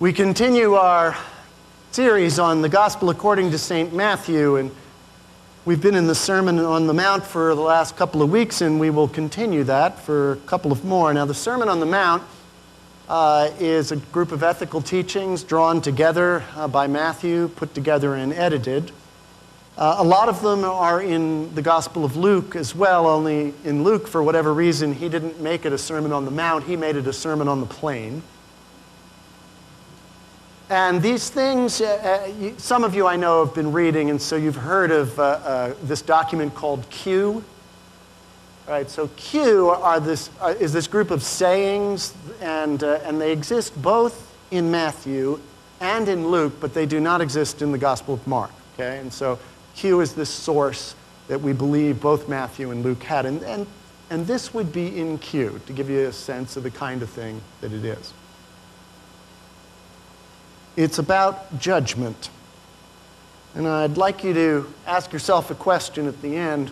We continue our series on the Gospel according to St. Matthew, and we've been in the Sermon on the Mount for the last couple of weeks, and we will continue that for a couple of more. Now, the Sermon on the Mount is a group of ethical teachings drawn together by Matthew, put together and edited. A lot of them are in the Gospel of Luke as well, only in Luke, for whatever reason, he didn't make it a Sermon on the Mount, he made it a Sermon on the Plain. And these things, some of you I know have been reading, and so you've heard of this document called Q. Right, so Q is this group of sayings, and they exist both in Matthew and in Luke, but they do not exist in the Gospel of Mark. Okay, and so Q is this source that we believe both Matthew and Luke had, and this would be in Q to give you a sense of the kind of thing that it is. It's about judgment. And I'd like you to ask yourself a question at the end.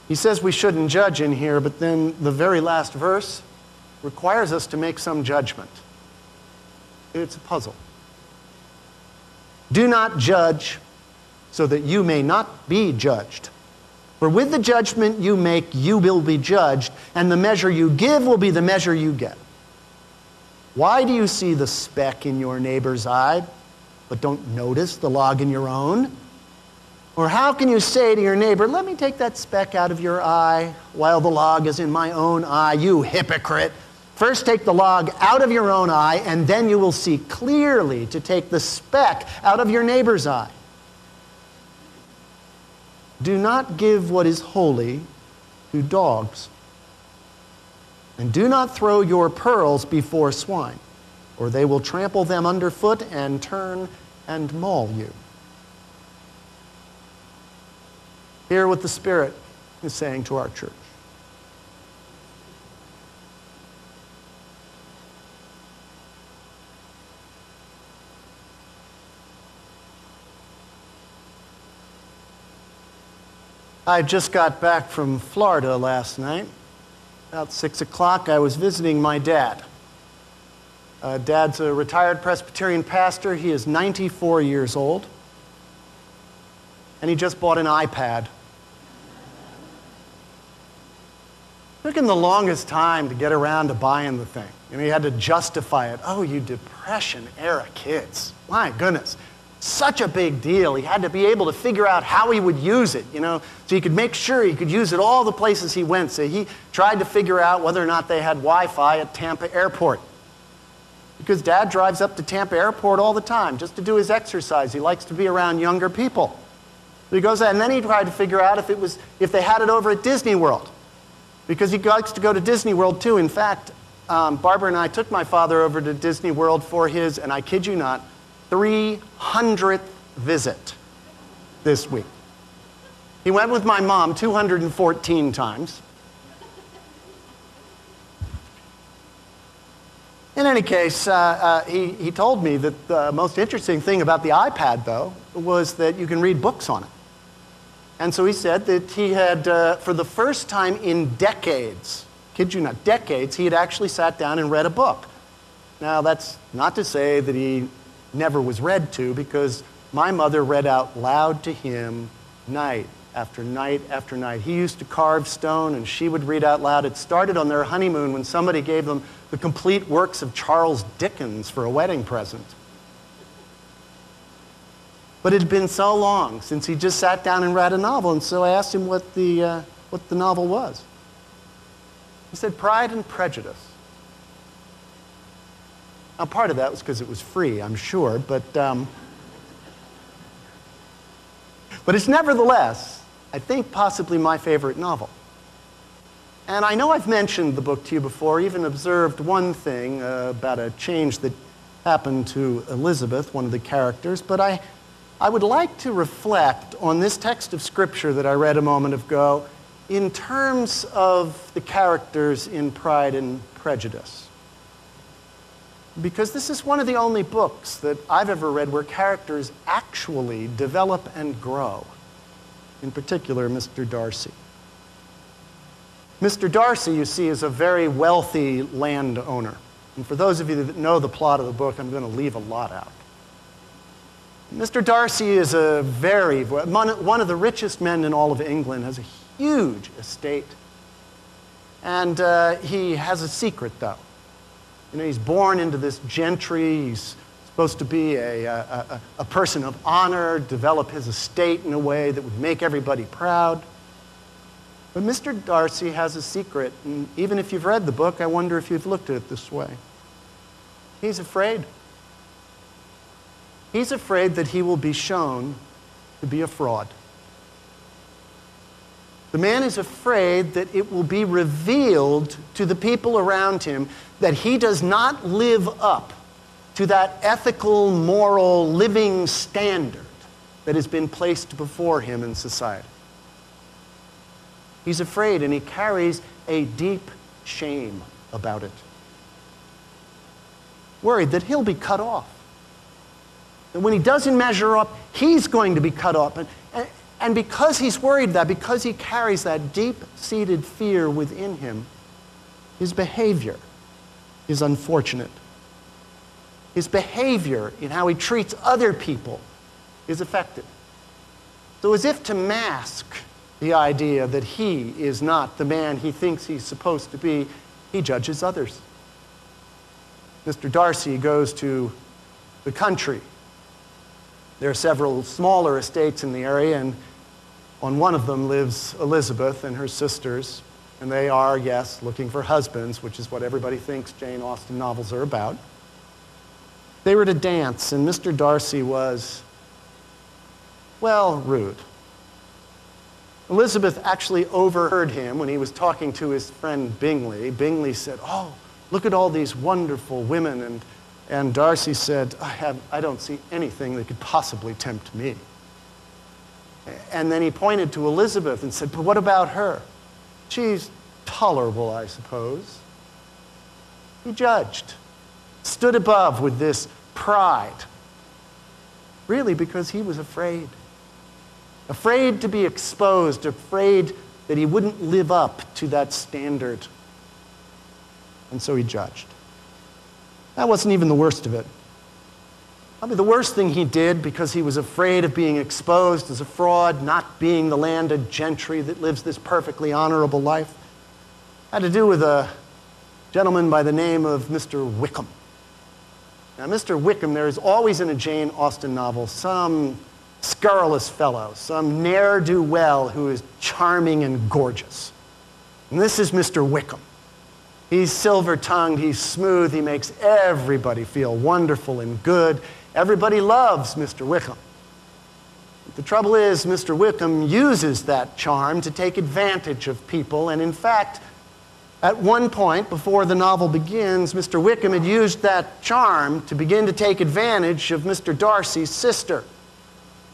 He says we shouldn't judge in here, but then the very last verse requires us to make some judgment. It's a puzzle. Do not judge so that you may not be judged. For with the judgment you make, you will be judged, and the measure you give will be the measure you get. Why do you see the speck in your neighbor's eye, but don't notice the log in your own? Or how can you say to your neighbor, let me take that speck out of your eye while the log is in my own eye? You hypocrite! First take the log out of your own eye, and then you will see clearly to take the speck out of your neighbor's eye. Do not give what is holy to dogs. And do not throw your pearls before swine, or they will trample them underfoot and turn and maul you. Hear what the Spirit is saying to our church. I just got back from Florida last night. About 6 o'clock, I was visiting my dad. Dad's a retired Presbyterian pastor. He is 94 years old. And he just bought an iPad. Took him the longest time to get around to buying the thing. And he had to justify it. Oh, you Depression-era kids. My goodness. Such a big deal. He had to be able to figure out how he would use it, so he could make sure he could use it all the places he went. So he tried to figure out whether or not they had Wi-Fi at Tampa Airport. Because Dad drives up to Tampa Airport all the time just to do his exercise. He likes to be around younger people. So he goes there, and then he tried to figure out if they had it over at Disney World. Because he likes to go to Disney World too. In fact, Barbara and I took my father over to Disney World for his, and I kid you not, 300th visit this week. He went with my mom 214 times. In any case, he told me that the most interesting thing about the iPad, though, was that you can read books on it. And so he said that he had, for the first time in decades, kid you not, decades, he had actually sat down and read a book. Now, that's not to say that he never was read to, because my mother read out loud to him night after night after night. He used to carve stone, and she would read out loud. It started on their honeymoon when somebody gave them the complete works of Charles Dickens for a wedding present. But it had been so long since he just sat down and read a novel, and so I asked him what the novel was. He said, Pride and Prejudice. Now, part of that was because it was free, I'm sure, but it's nevertheless, I think, possibly my favorite novel. And I know I've mentioned the book to you before, even observed one thing about a change that happened to Elizabeth, one of the characters, but I would like to reflect on this text of Scripture that I read a moment ago in terms of the characters in Pride and Prejudice. Because this is one of the only books that I've ever read where characters actually develop and grow. In particular, Mr. Darcy. Mr. Darcy, you see, is a very wealthy landowner. And for those of you that know the plot of the book, I'm going to leave a lot out. Mr. Darcy is one of the richest men in all of England, has a huge estate. And he has a secret, though. You know, he's born into this gentry. He's supposed to be a person of honor, develop his estate in a way that would make everybody proud. But Mr. Darcy has a secret, and even if you've read the book, I wonder if you've looked at it this way. He's afraid. He's afraid that he will be shown to be a fraud. The man is afraid that it will be revealed to the people around him that he does not live up to that ethical, moral, living standard that has been placed before him in society. He's afraid, and he carries a deep shame about it. Worried that he'll be cut off. And when he doesn't measure up, he's going to be cut off. And because he's worried that, because he carries that deep-seated fear within him, his behavior is unfortunate. His behavior in how he treats other people is affected. So as if to mask the idea that he is not the man he thinks he's supposed to be, he judges others. Mr. Darcy goes to the country. There are several smaller estates in the area, and on one of them lives Elizabeth and her sisters, and they are, yes, looking for husbands, which is what everybody thinks Jane Austen novels are about. They were at a dance, and Mr. Darcy was, well, rude. Elizabeth actually overheard him when he was talking to his friend Bingley. Bingley said, "Oh, look at all these wonderful women," and Darcy said, I don't see anything that could possibly tempt me. And then he pointed to Elizabeth and said, "But what about her? She's tolerable, I suppose." He judged, stood above with this pride, really because he was afraid. Afraid to be exposed, afraid that he wouldn't live up to that standard. And so he judged. That wasn't even the worst of it. Probably the worst thing he did, because he was afraid of being exposed as a fraud, not being the landed gentry that lives this perfectly honorable life, had to do with a gentleman by the name of Mr. Wickham. Now, Mr. Wickham, there is always in a Jane Austen novel some scurrilous fellow, some ne'er-do-well who is charming and gorgeous. And this is Mr. Wickham. He's silver-tongued, he's smooth, he makes everybody feel wonderful and good. Everybody loves Mr. Wickham. But the trouble is, Mr. Wickham uses that charm to take advantage of people, and in fact, at one point, before the novel begins, Mr. Wickham had used that charm to begin to take advantage of Mr. Darcy's sister.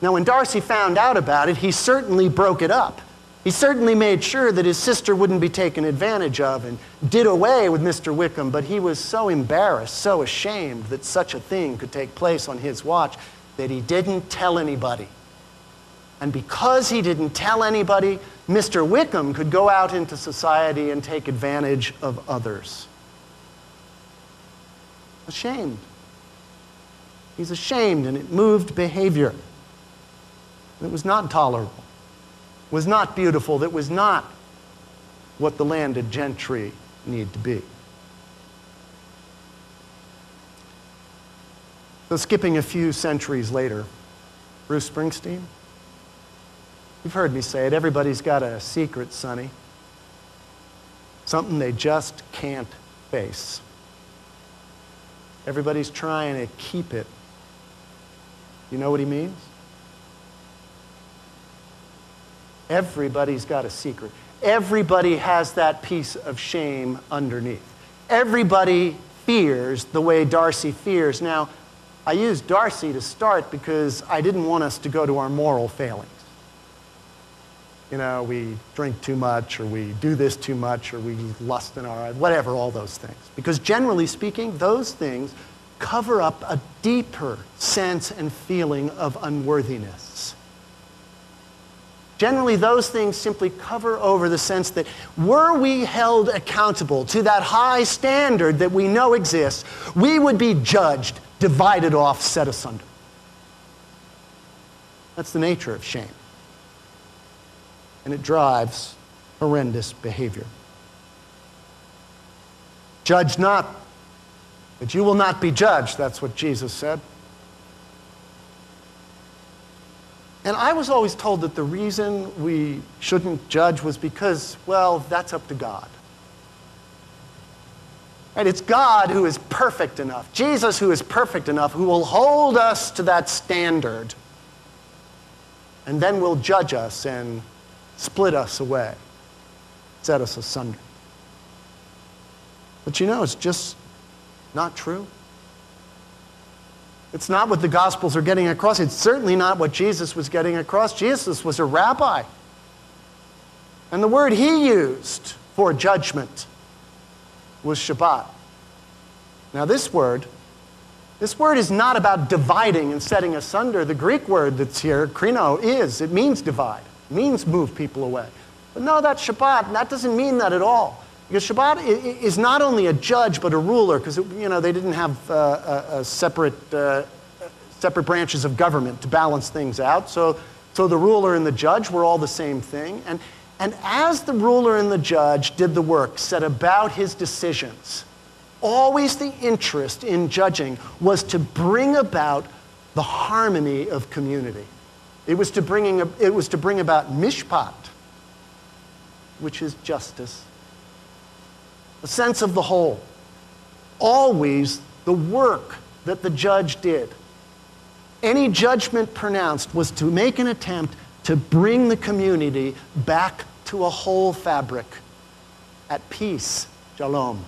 Now, when Darcy found out about it, he certainly broke it up. He certainly made sure that his sister wouldn't be taken advantage of and did away with Mr. Wickham, but he was so embarrassed, so ashamed that such a thing could take place on his watch that he didn't tell anybody. And because he didn't tell anybody, Mr. Wickham could go out into society and take advantage of others. Ashamed. He's ashamed, and it moved behavior. It was not tolerable, was not beautiful, that was not what the landed gentry need to be. So skipping a few centuries later, Bruce Springsteen. You've heard me say it, everybody's got a secret, Sonny. Something they just can't face. Everybody's trying to keep it. You know what he means? Everybody's got a secret. Everybody has that piece of shame underneath. Everybody fears the way Darcy fears. Now, I used Darcy to start because I didn't want us to go to our moral failings. You know, we drink too much, or we do this too much, or we lust in our eyes, whatever, all those things. Because generally speaking, those things cover up a deeper sense and feeling of unworthiness. Generally, those things simply cover over the sense that were we held accountable to that high standard that we know exists, we would be judged, divided off, set asunder. That's the nature of shame. And it drives horrendous behavior. Judge not, that you will not be judged. That's what Jesus said. And I was always told that the reason we shouldn't judge was because, well, that's up to God. Right? It's God who is perfect enough, Jesus who is perfect enough, who will hold us to that standard and then will judge us and split us away, set us asunder. But you know, it's just not true. It's not what the Gospels are getting across. It's certainly not what Jesus was getting across. Jesus was a rabbi. And the word he used for judgment was Shabbat. Now this word is not about dividing and setting asunder. The Greek word that's here, krino, it means divide. It means move people away. But no, that's Shabbat, and that doesn't mean that at all. Because Shabbat is not only a judge, but a ruler, because they didn't have separate branches of government to balance things out. So the ruler and the judge were all the same thing. And as the ruler and the judge did the work, set about his decisions, always the interest in judging was to bring about the harmony of community. It was to bring about mishpat, which is justice. A sense of the whole. Always the work that the judge did. Any judgment pronounced was to make an attempt to bring the community back to a whole fabric at peace, shalom.